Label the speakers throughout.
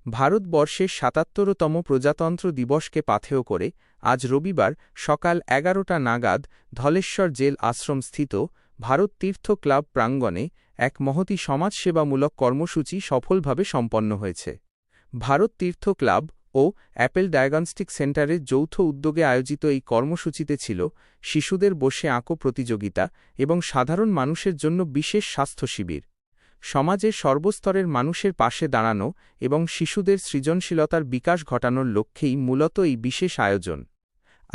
Speaker 1: ভারতবর্ষের ৭৭তম প্রজাতন্ত্র দিবসকে পাথেয় করে আজ রবিবার সকাল ১১টা নাগাদ ধলেশ্বর জেল আশ্রমস্থিত ভারত তীর্থ ক্লাব প্রাঙ্গণে এক মহতী সমাজসেবামূলক কর্মসূচি সফলভাবে সম্পন্ন হয়েছে। ভারত তীর্থ ক্লাব ও অ্যাপেল ডায়াগনস্টিক সেন্টারের যৌথ উদ্যোগে আয়োজিত এই কর্মসূচিতে ছিল শিশুদের বসে আঁকো প্রতিযোগিতা এবং সাধারণ মানুষের জন্য বিশেষ স্বাস্থ্য শিবির। সমাজের সর্বস্তরের মানুষের পাশে দাঁড়ানো এবং শিশুদের সৃজনশীলতার বিকাশ ঘটানোর লক্ষ্যেই মূলত এই বিশেষ আয়োজন।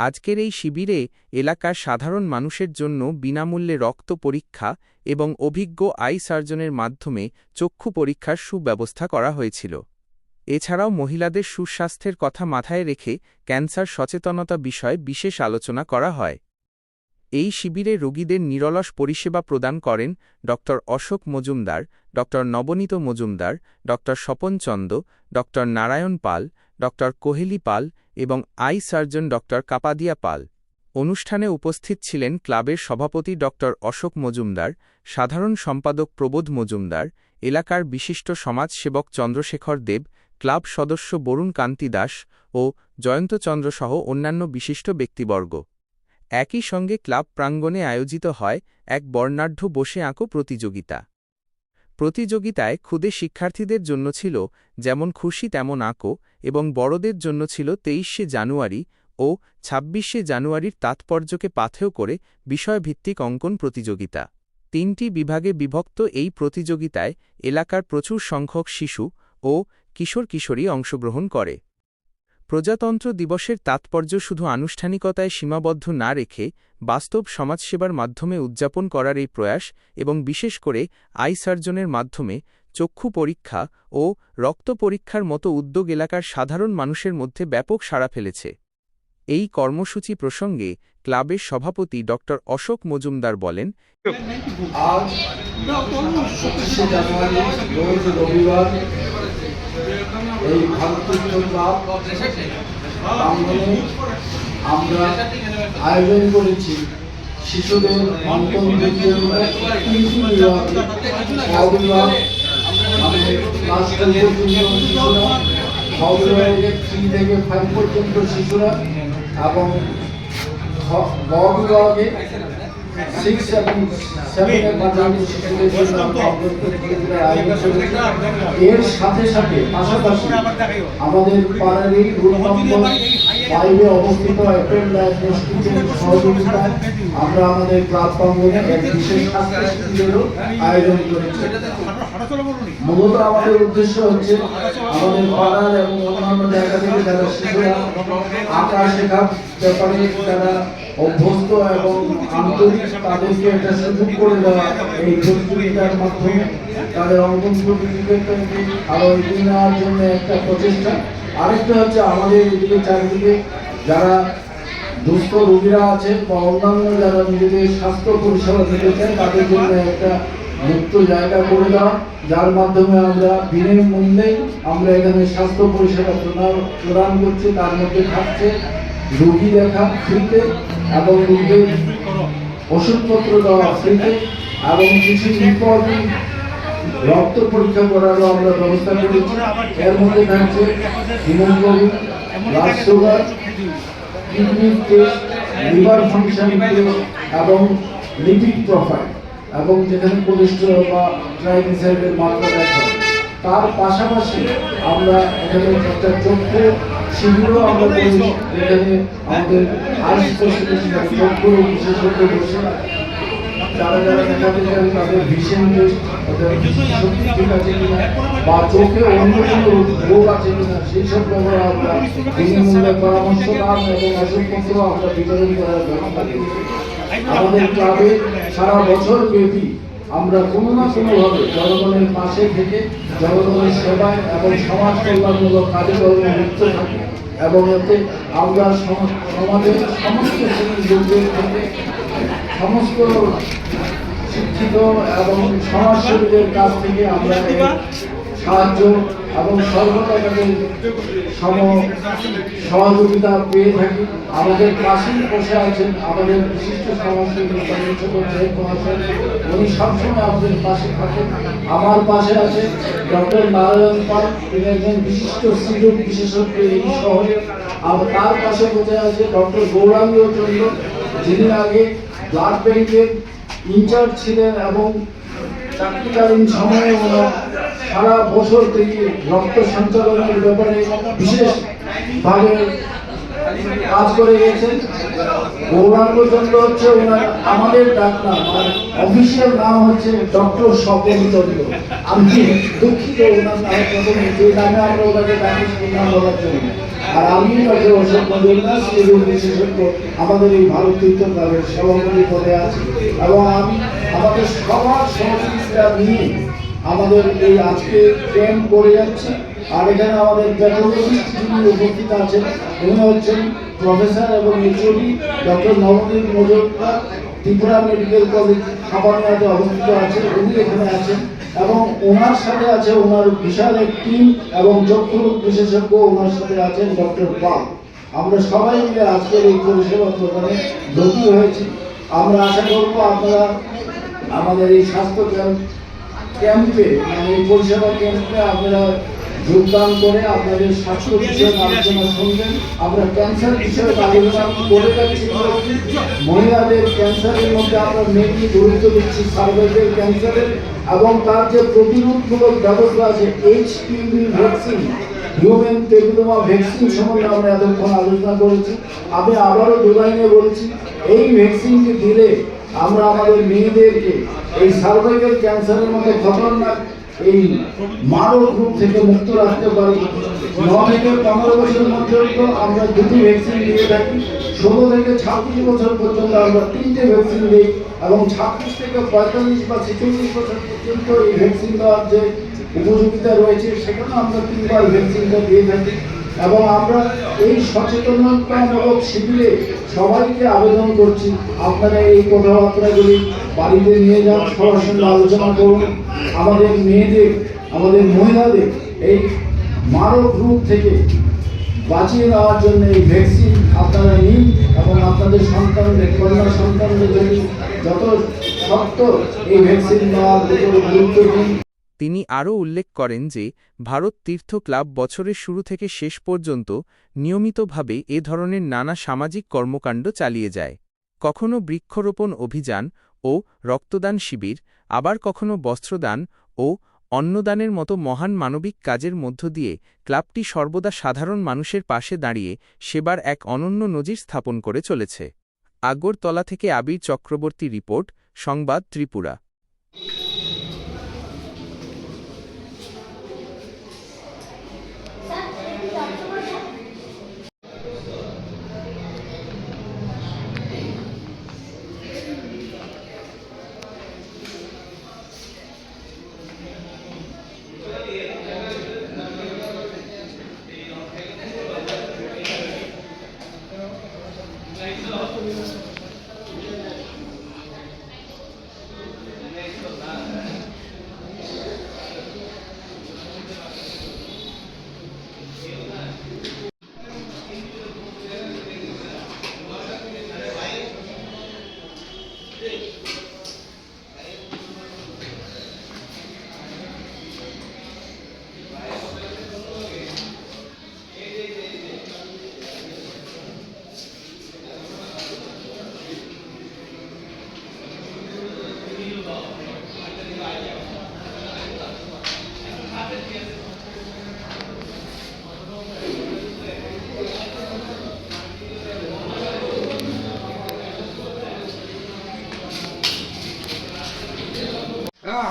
Speaker 1: আজকের এই শিবিরে এলাকার সাধারণ মানুষের জন্য বিনামূল্যে রক্ত পরীক্ষা এবং অভিজ্ঞ আই সার্জনের মাধ্যমে চক্ষু পরীক্ষার সুব্যবস্থা করা হয়েছিল। এছাড়াও মহিলাদের সুস্বাস্থ্যের কথা মাথায় রেখে ক্যান্সার সচেতনতা বিষয়ে বিশেষ আলোচনা করা হয়। এই শিবিরে রোগীদের নিরলস পরিষেবা প্রদান করেন ড অশোক মজুমদার, ড নবনীত মজুমদার, ড স্বপন চন্দ, ড নারায়ণ পাল, ড কোহেলি পাল এবং আই সার্জন ড কাপাদিয়া পাল। অনুষ্ঠানে উপস্থিত ছিলেন ক্লাবের সভাপতি ড অশোক মজুমদার, সাধারণ সম্পাদক প্রবোধ মজুমদার, এলাকার বিশিষ্ট সমাজসেবক চন্দ্রশেখর দেব, ক্লাব সদস্য বরুণ কান্তি দাস ও জয়ন্তচন্দ্র সহ অন্যান্য বিশিষ্ট ব্যক্তিবর্গ। একই সঙ্গে ক্লাব প্রাঙ্গণে আয়োজিত হয় এক বর্ণাঢ্য বসে আঁকো প্রতিযোগিতা। প্রতিযোগিতায় ক্ষুদে শিক্ষার্থীদের জন্য ছিল যেমন খুশি তেমন আঁকো এবং বড়দের জন্য ছিল ২৩শে জানুয়ারি ও ২৬শে জানুয়ারির তাৎপর্যকে পাথেয় করে বিষয়ভিত্তিক অঙ্কন প্রতিযোগিতা। ৩টি বিভাগে বিভক্ত এই প্রতিযোগিতায় এলাকার প্রচুর সংখ্যক শিশু ও কিশোর কিশোরী অংশগ্রহণ করে। প্রজাতন্ত্র দিবসের তাৎপর্য শুধু আনুষ্ঠানিকতায় সীমাবদ্ধ না রেখে বাস্তব সমাজসেবার মাধ্যমে উদযাপন করার এই প্রয়াস এবং বিশেষ করে আই সার্জনের মাধ্যমে চক্ষু পরীক্ষা ও রক্ত পরীক্ষার মতো উদ্যোগ এলাকার সাধারণ মানুষের মধ্যে ব্যাপক সাড়া ফেলেছে। এই কর্মসূচি প্রসঙ্গে ক্লাবের সভাপতি ড অশোক মজুমদার বলেন,
Speaker 2: আজ ২৫শে জানুয়ারি রোজ রবিবার এই ভারত তীর্থ ক্লাব প্রাঙ্গণে আমরা আয়োজন করেছি শিশুদের অঙ্কন প্রতিযোগিতা। ৩টি বিভাগ, মানে ক্লাস 12 পর্যন্ত শিশুরা, বিভাগে 3 থেকে 5 পর্যন্ত শিশুরা এবং বিভাগে 6 এবং 7 এর মাঝামাঝি শিশুদের জন্য এর সাথে সাথে পাশাপাশি আমাদের পাড়ারই রুট নম্বর 5-এ অবস্থিত অ্যাপেল ডায়াগনস্টিকের সহযোগিতায় আমরা আমাদের ক্লাব প্রাঙ্গণে এক বিশেষ স্বাস্থ্য শিবিরেরও আয়োজন করেছি। মূলত আমাদের উদ্দেশ্য হচ্ছে আমাদের পাড়ার এবং অন্যান্য জায়গা থেকে যারা শিশুরা আঁকা শেখার ব্যাপারে যারা অভ্যস্ত এবং আন্তরিক তাদেরকে একটা সুযোগ করে দেওয়া এই প্রতিযোগিতার মাধ্যমে তাদের অঙ্কন প্রতিযোগিতাকে আরও এগিয়ে নেওয়ার জন্য একটা প্রচেষ্টা। আরেকটা হচ্ছে আমাদের এদিকে চারিদিকে যারা দুস্থ রোগীরা আছে বা অন্যান্য যারা নিজেদের স্বাস্থ্য পরিষেবা দিতে চায় তাদের জন্য একটা মুক্ত জায়গা করে দেওয়া, যার মাধ্যমে আমরা বিনামূল্যে আমরা এখানে স্বাস্থ্য পরিষেবা প্রদান করছি। তার মধ্যে থাকছে রোগী দেখা ফ্রিতে এবং রোগীদের ওষুধপত্র দেওয়া ফ্রিতে এবং কিছু ইম্পর্টেন্ট রক্ত পরীক্ষা করারও আমরা ব্যবস্থা করেছি। এর মধ্যে থাকছে haemoglobin, blood sugar, kidney test, liver function এবং লিপিড প্রোফাইল এবং যেখানে কোলেস্টেরল বা ট্রাইগ্লিসারাইডের মাত্রা দেখা। তার পাশাপাশি আমরা এখানে একটা চক্ষু শিবিরও আমরা করেছি, যেখানে আমাদের আই স্পেশালিস্ট চক্ষু বিশেষজ্ঞ বসে যারা যারা দেখাতে চান তাদের ভিশন টেস্ট, তাদের শক্তি ঠিক আছে কিনা বা চোখে অন্য কোনো রোগ আছে কিনা সেই সব ব্যাপারে আমরা বিনামূল্যে পরামর্শ দান এবং ওষুধপত্র আমরা বিতরণ করার ব্যবস্থা করেছি। আমাদের ক্লাবে সারা বছর ব্যাপী আমরা কোনো না কোনোভাবে জনগণের পাশে থেকে জনগণের সেবায় এবং সমাজ কল্যাণমূলক কার্যক্রমে লিপ্ত থাকি এবং এতে আমরা সমাজের সমস্ত শ্রেণীর লোকদের থেকে সমস্ত শিক্ষিত এবং সমাজসেবীদের কাছ থেকে আমরা সাহায্য এবং সর্বদা তাদের সহযোগিতা পেয়ে থাকি। আমাদের পাশেই বসে আছেন আমাদের বিশিষ্ট সমাজসেবী উনি সবসময় আমাদের পাশে থাকেন। আমার পাশে আছে ডক্টর নারায়ণ পাল, তিনি একজন বিশিষ্ট স্ত্রীরোগ বিশেষজ্ঞ এই শহরে। আর তার পাশে বসে আছে ডক্টর গৌরাঙ্গ চন্দ্র, যিনি আগে ব্লাড ব্যাংকের ইনচার্জ ছিলেন এবং চাকরিকালীন সময়ে ওনার সারা বছর তিনি রক্ত সঞ্চালনের ব্যাপারে বিশেষভাবে কাজ করে গেছেন। গৌরাঙ্গ চন্দ্র হচ্ছে ওনার আমাদের ডাক নাম, অফিসিয়াল নাম হচ্ছে ডক্টর স্বপন চন্দ্র। আমি দুঃখিত ওনার নাম প্রথমে যে নামে আমরা ওনাকে ডাকি সেই নাম বলার জন্য। আর আমি ডক্টর অশোক মজুমদার, স্ত্রীরোগ বিশেষজ্ঞ, আমাদের এই ভারত তীর্থ ক্লাবের সভাপতি পদে আছি এবং আমি আমাদের সবার সহযোগিতা নিয়ে আমাদের এই আজকে ক্যাম্প করে যাচ্ছি। আর এখানে আমাদের প্যাথোলজিস্ট যিনি উপস্থিত আছেন উনি হচ্ছেন প্রফেসর এবং HOD doctor Nabanit Majumdar, Tripura medical college হাপানিয়াতে অবস্থিত আছে, উনি এখানে আছেন এবং ওনার সাথে আছে ওনার বিশাল এক টিম এবং চক্ষু বিশেষজ্ঞ ওনার সাথে আছেন ডক্টর পাল। আমরা সবাই মিলে আজকের এই পরিষেবা প্রদানে ব্রতী হয়েছি। আমরা আশা করব আপনারা আমাদের এই স্বাস্থ্য ক্যাম্পে মানে এই পরিষেবা ক্যাম্পে আপনারা যোগদান করে আপনাদের স্বাস্থ্য বিষয়ে আলোচনা শুনবেন। আমরা ক্যান্সার বিষয়ে আলোচনা করে যাচ্ছি। মহিলাদের ক্যান্সারের মধ্যে আমরা মেনলি গুরুত্ব দিচ্ছি সার্ভাইকাল ক্যান্সারের এবং তার যে প্রতিরোধমূলক ব্যবস্থা আছে HPV vaccine, human papilloma vaccine সম্বন্ধে আমরা এতক্ষণ আলোচনা করেছি। আমি আবারও দুলাইনে বলছি, এই ভ্যাকসিনটি দিলে আমরা আমাদের মেয়েদেরকে এই সার্ভাইকাল ক্যান্সারের মতো খতরনাক এই মারক রোগ থেকে মুক্ত রাখতে পারি। 9 থেকে 15 বছরের মধ্যে আমরা 2টি ভ্যাকসিন দিয়ে থাকি, 16 থেকে 26 বছর পর্যন্ত আমরা 3টে ভ্যাকসিন দিই এবং 26 থেকে 45 বা 46 বছর পর্যন্ত এই ভ্যাকসিন দেওয়ার যে উপযোগিতা রয়েছে সেখানে আমরা 3বার ভ্যাকসিনটা দিয়ে থাকি। এবং আমরা এই সচেতনতামূলক শিবিরে সবাইকে আবেদন করছি, আপনারা এই কথাবার্তাগুলি বাড়িতে নিয়ে যান, সবার সঙ্গে আলোচনা করুন। আমাদের মেয়েদের, আমাদের মহিলাদের এই মারক রোগ থেকে বাঁচিয়ে দেওয়ার জন্য এই ভ্যাকসিন আপনারা নিন এবং আপনাদের সন্তানদের, কন্যা সন্তানদের জন্য যত শক্ত এই ভ্যাকসিন নেওয়ার উপর গুরুত্ব দিন।
Speaker 1: তিনি আরও উল্লেখ করেন যে ভারত তীর্থ ক্লাব বছরের শুরু থেকে শেষ পর্যন্ত নিয়মিতভাবে এ ধরনের নানা সামাজিক কর্মকাণ্ড চালিয়ে যায়। কখনো বৃক্ষরোপণ অভিযান ও রক্তদান শিবির, আবার কখনো বস্ত্রদান ও অন্নদানের মতো মহান মানবিক কাজের মধ্য দিয়ে ক্লাবটি সর্বদা সাধারণ মানুষের পাশে দাঁড়িয়ে সেবার এক অনন্য নজির স্থাপন করে চলেছে। আগরতলা থেকে আবির চক্রবর্তী রিপোর্ট, সংবাদ ত্রিপুরা।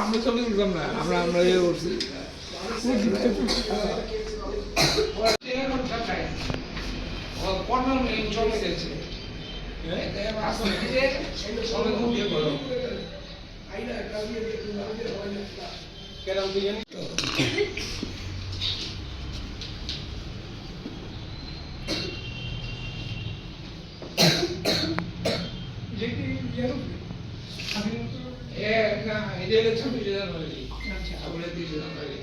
Speaker 3: আমরা চলে গেলাম না, আমরা ইয়ে করছি। না, এটা 26 জানুয়ারি। আচ্ছা, আমরা 30 জানুয়ারি।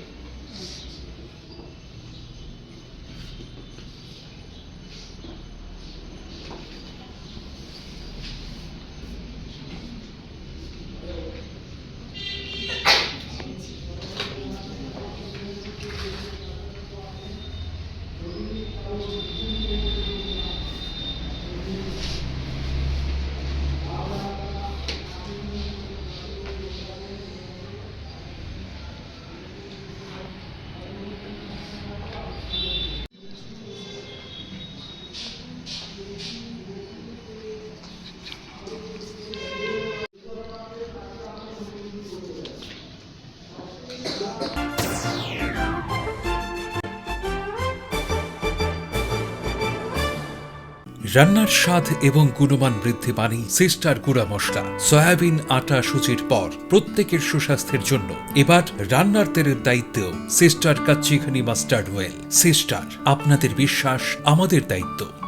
Speaker 4: রান্নার স্বাদ এবং গুণমান বৃদ্ধি মানেই সিস্টার গুঁড়া মশলা। সয়াবিন, আটা, সুজির পর প্রত্যেকের সুস্বাস্থ্যের জন্য এবার রান্নার তেলের দায়িত্বেও sister kachchi ghani mustard oil. Sister, আপনাদের বিশ্বাস আমাদের দায়িত্ব।